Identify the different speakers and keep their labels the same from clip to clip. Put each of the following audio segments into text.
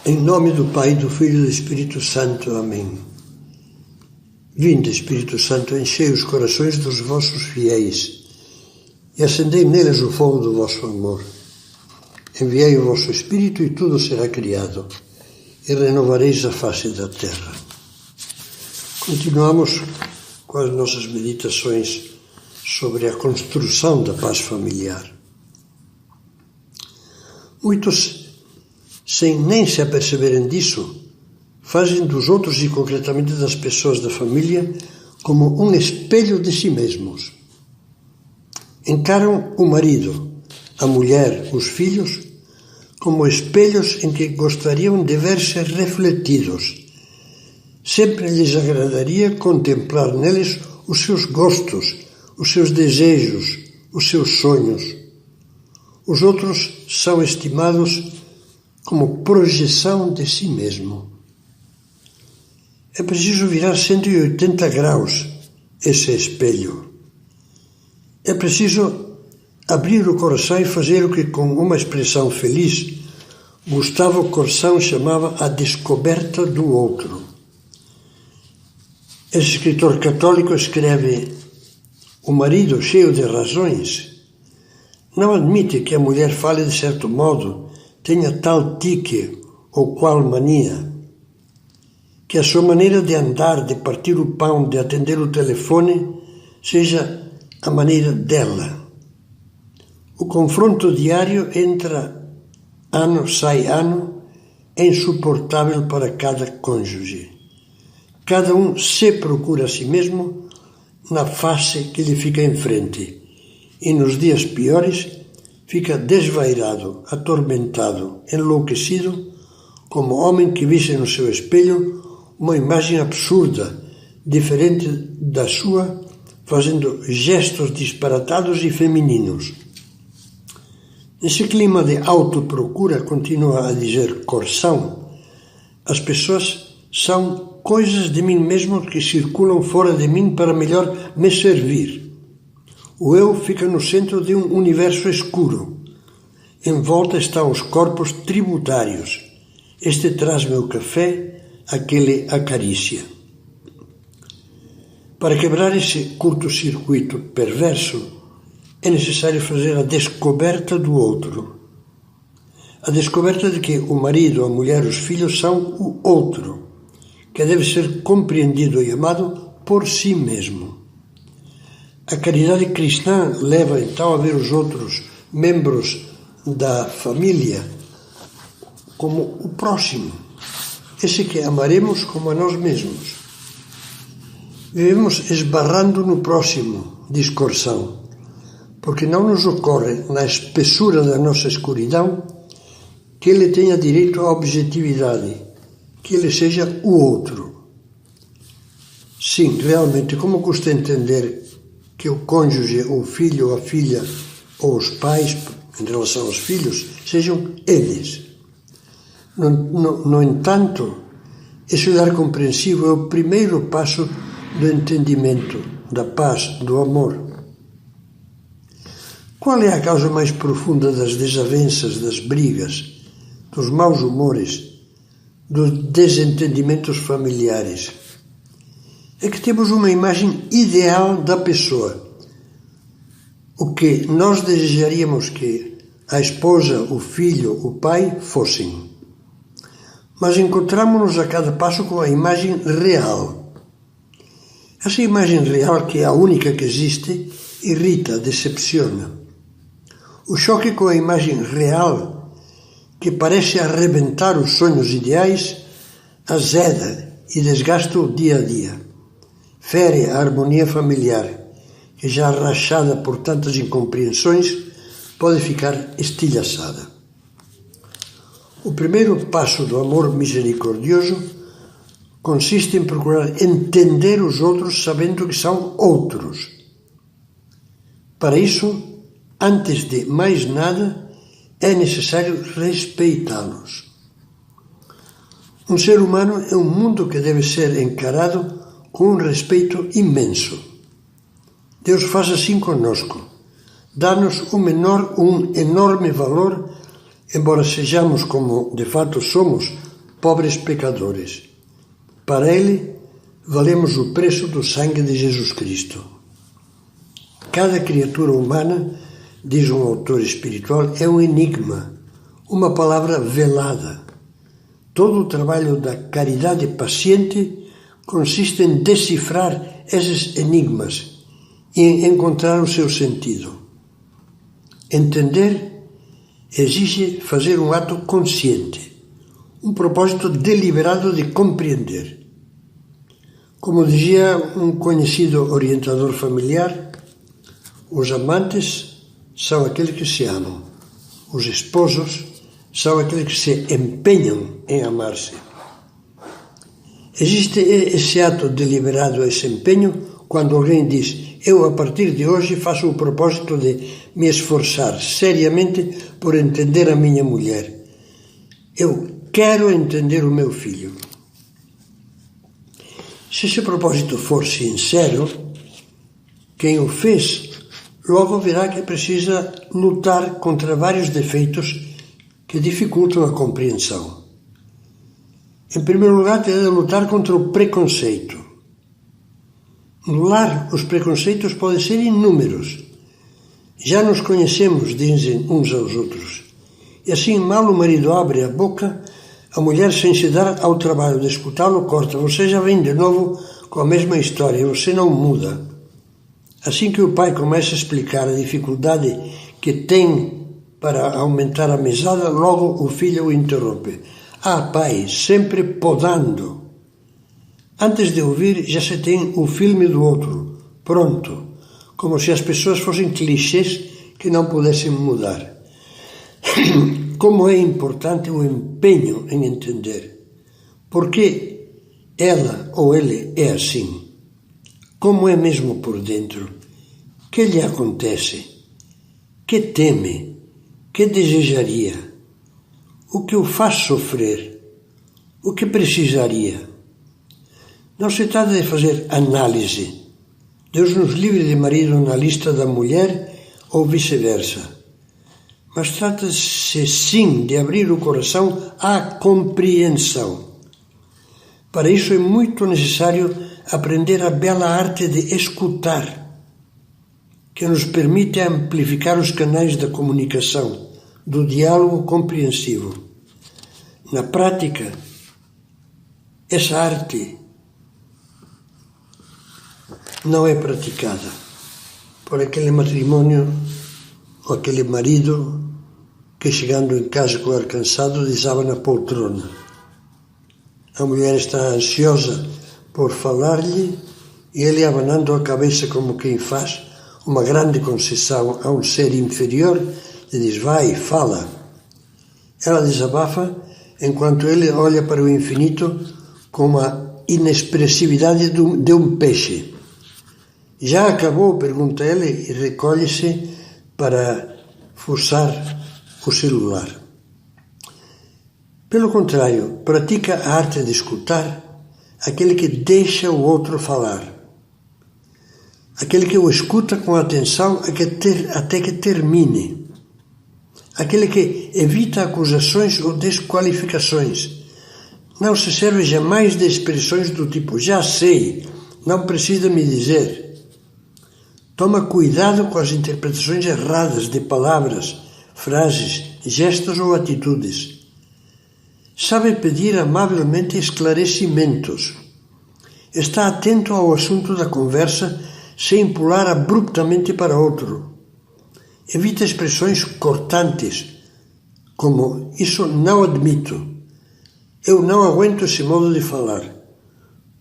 Speaker 1: Em nome do Pai, do Filho e do Espírito Santo. Amém. Vinde, Espírito Santo, enchei os corações dos vossos fiéis e acendei neles o fogo do vosso amor. Enviai o vosso Espírito e tudo será criado, e renovareis a face da terra. Continuamos com as nossas meditações sobre a construção da paz familiar. Muitos, sem nem se aperceberem disso, fazem dos outros e concretamente das pessoas da família como um espelho de si mesmos. Encaram o marido, a mulher, os filhos, como espelhos em que gostariam de ver-se refletidos. Sempre lhes agradaria contemplar neles os seus gostos, os seus desejos, os seus sonhos. Os outros são estimados como projeção de si mesmo. É preciso virar 180 graus esse espelho. É preciso abrir o coração e fazer o que, com uma expressão feliz, Gustavo Corsão chamava a descoberta do outro. Esse escritor católico escreve: o marido, cheio de razões, não admite que a mulher fale de certo modo, tenha tal tique ou qual mania, que a sua maneira de andar, de partir o pão, de atender o telefone, seja a maneira dela. O confronto diário entra ano, sai ano, é insuportável para cada cônjuge. Cada um se procura a si mesmo na face que lhe fica em frente, e nos dias piores fica desvairado, atormentado, enlouquecido, como homem que visse no seu espelho uma imagem absurda, diferente da sua, fazendo gestos disparatados e femininos. Nesse clima de autoprocura, continua a dizer Corsão, as pessoas são coisas de mim mesmo que circulam fora de mim para melhor me servir. O eu fica no centro de um universo escuro. Em volta estão os corpos tributários. Este traz-me o café, aquele acarícia. Para quebrar esse curto-circuito perverso, é necessário fazer a descoberta do outro. A descoberta de que o marido, a mulher, os filhos são o outro, que deve ser compreendido e amado por si mesmo. A caridade cristã leva então a ver os outros membros da família como o próximo, esse que amaremos como a nós mesmos. Vivemos esbarrando no próximo, diz Corsão, porque não nos ocorre, na espessura da nossa escuridão, que ele tenha direito à objetividade, que ele seja o outro. Sim, realmente, como custa entender que o cônjuge, o filho, a filha ou os pais, em relação aos filhos, sejam eles. No entanto, esse olhar compreensivo é o primeiro passo do entendimento, da paz, do amor. Qual é a causa mais profunda das desavenças, das brigas, dos maus humores, dos desentendimentos familiares? É que temos uma imagem ideal da pessoa. O que nós desejaríamos que a esposa, o filho, o pai fossem. Mas encontramos-nos a cada passo com a imagem real. Essa imagem real, que é a única que existe, irrita, decepciona. O choque com a imagem real, que parece arrebentar os sonhos ideais, azeda e desgasta o dia a dia. Fere a harmonia familiar, que já rachada por tantas incompreensões, pode ficar estilhaçada. O primeiro passo do amor misericordioso consiste em procurar entender os outros sabendo que são outros. Para isso, antes de mais nada, é necessário respeitá-los. Um ser humano é um mundo que deve ser encarado com um respeito imenso. Deus faz assim conosco. Dá-nos um enorme valor, embora sejamos, como de fato somos, pobres pecadores. Para Ele, valemos o preço do sangue de Jesus Cristo. Cada criatura humana, diz um autor espiritual, é um enigma, uma palavra velada. Todo o trabalho da caridade paciente consiste em decifrar esses enigmas e em encontrar o seu sentido. Entender exige fazer um ato consciente, um propósito deliberado de compreender. Como dizia um conhecido orientador familiar, os amantes são aqueles que se amam, os esposos são aqueles que se empenham em amar-se. Existe esse ato deliberado, esse empenho, quando alguém diz: eu a partir de hoje faço o propósito de me esforçar seriamente por entender a minha mulher. Eu quero entender o meu filho. Se esse propósito for sincero, quem o fez logo verá que precisa lutar contra vários defeitos que dificultam a compreensão. Em primeiro lugar, terá de lutar contra o preconceito. No lar, os preconceitos podem ser inúmeros. Já nos conhecemos, dizem uns aos outros. E assim, mal o marido abre a boca, a mulher, sem se dar ao trabalho de escutá-lo, corta. Você já vem de novo com a mesma história, você não muda. Assim que o pai começa a explicar a dificuldade que tem para aumentar a mesada, logo o filho o interrompe. Ah, pai, sempre podando. Antes de ouvir, já se tem o filme do outro, pronto, como se as pessoas fossem clichês que não pudessem mudar. Como é importante o empenho em entender. Por que ela ou ele é assim? Como é mesmo por dentro? Que lhe acontece? Que teme? Que desejaria? O que o faz sofrer? O que precisaria? Não se trata de fazer análise. Deus nos livre de marido analista da mulher ou vice-versa. Mas trata-se sim de abrir o coração à compreensão. Para isso é muito necessário aprender a bela arte de escutar, que nos permite amplificar os canais da comunicação, do diálogo compreensivo. Na prática, essa arte não é praticada por aquele matrimônio ou aquele marido que, chegando em casa com o ar cansado, desaba na poltrona. A mulher está ansiosa por falar-lhe e ele, abanando a cabeça como quem faz uma grande concessão a um ser inferior, lhe diz: vai, fala. Ela desabafa enquanto ele olha para o infinito com a inexpressividade de um peixe. Já acabou? Pergunta ele e recolhe-se para forçar o celular. Pelo contrário, pratica a arte de escutar aquele que deixa o outro falar, aquele que o escuta com atenção até que termine, aquele que evita acusações ou desqualificações. Não se serve jamais de expressões do tipo: já sei, não precisa me dizer. Toma cuidado com as interpretações erradas de palavras, frases, gestos ou atitudes. Sabe pedir amavelmente esclarecimentos. Está atento ao assunto da conversa sem pular abruptamente para outro. Evita expressões cortantes, como: isso não admito, eu não aguento esse modo de falar,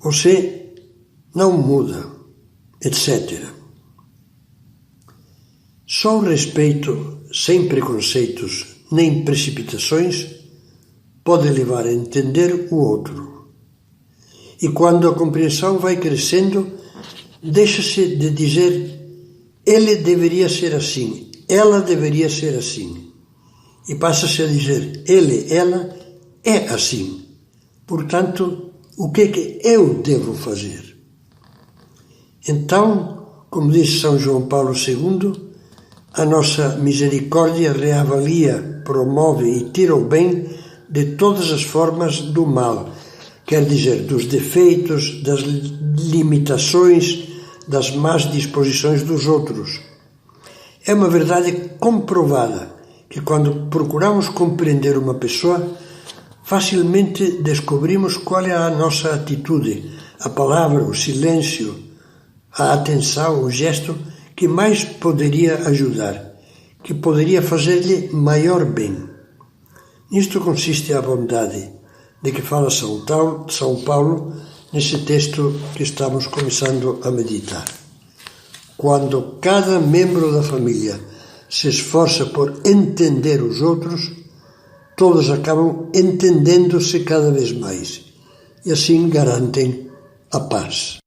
Speaker 1: você não muda, etc. Só o respeito, sem preconceitos nem precipitações, pode levar a entender o outro. E quando a compreensão vai crescendo, deixa-se de dizer: ele deveria ser assim, ela deveria ser assim. E passa-se a dizer: ele, ela é assim. Portanto, o que é que eu devo fazer? Então, como disse São João Paulo II, a nossa misericórdia reavalia, promove e tira o bem de todas as formas do mal, quer dizer, dos defeitos, das limitações, das más disposições dos outros. É uma verdade comprovada que quando procuramos compreender uma pessoa, facilmente descobrimos qual é a nossa atitude, a palavra, o silêncio, a atenção, o gesto que mais poderia ajudar, que poderia fazer-lhe maior bem. Nisto consiste a bondade de que fala São Paulo nesse texto que estamos começando a meditar. Quando cada membro da família se esforça por entender os outros, todos acabam entendendo-se cada vez mais e assim garantem a paz.